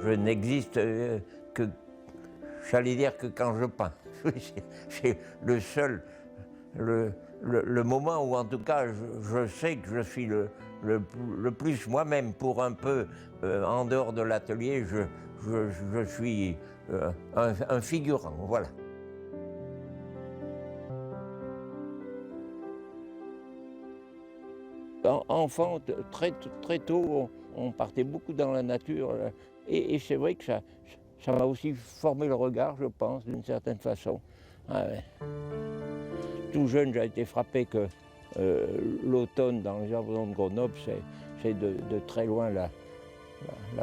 Je n'existe que, j'allais dire que quand je peins. C'est le seul, le moment où en tout cas je sais que je suis le plus moi-même. Pour un peu en dehors de l'atelier, je suis un figurant, voilà. Enfant, très tôt, on partait beaucoup dans la nature. Et c'est vrai que ça m'a aussi formé le regard, je pense, d'une certaine façon. Ah ouais. Tout jeune, j'ai été frappé que l'automne dans les environs de Grenoble, c'est de très loin la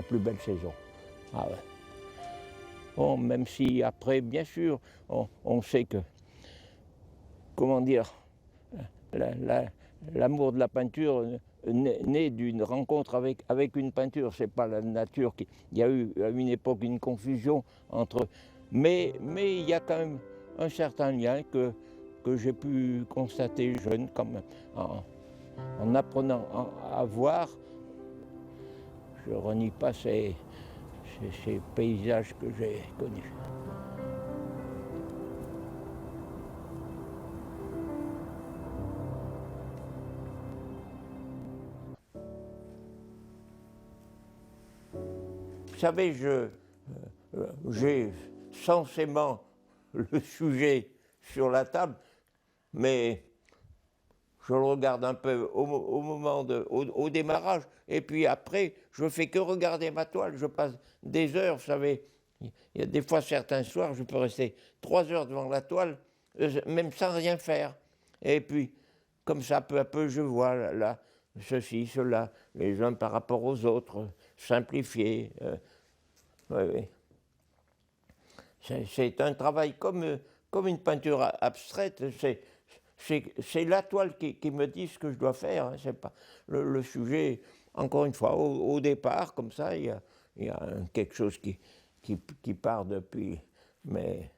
plus belle saison. Ah ouais. Bon, même si après, bien sûr, on sait que, comment dire, l'amour de la peinture naît d'une rencontre avec une peinture. C'est pas la nature qui... Il y a eu à une époque une confusion entre... Mais il y a quand même un certain lien que j'ai pu constater jeune, comme en apprenant à voir. Je ne renie pas ces paysages que j'ai connus. Vous savez, j'ai censément le sujet sur la table, mais je le regarde un peu au moment au démarrage, et puis après, je fais que regarder ma toile. Je passe des heures, vous savez. Il y a des fois, certains soirs, je peux rester 3 heures devant la toile, même sans rien faire. Et puis, comme ça, peu à peu, je vois là, ceci, cela, les uns par rapport aux autres, simplifiés. Oui, oui. C'est un travail comme une peinture abstraite. C'est la toile qui me dit ce que je dois faire. Hein. C'est pas le sujet. Encore une fois, au départ, comme ça, il y a quelque chose qui part depuis. Mais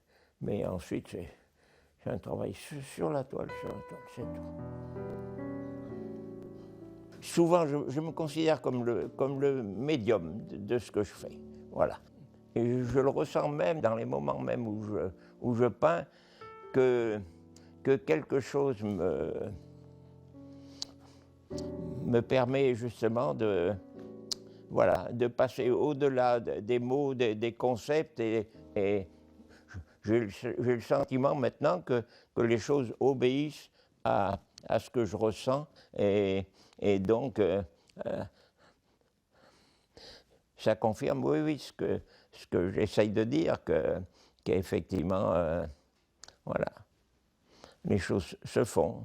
ensuite, c'est un travail sur la toile, c'est tout. Souvent, je me considère comme le médium de ce que je fais. Voilà. Et je le ressens même dans les moments même où je peins, que quelque chose me permet justement voilà, de passer au-delà des mots, des concepts, et j'ai le sentiment maintenant que les choses obéissent à ce que je ressens, et donc ça confirme, oui, oui, ce que j'essaye de dire, qu'effectivement, voilà, les choses se font.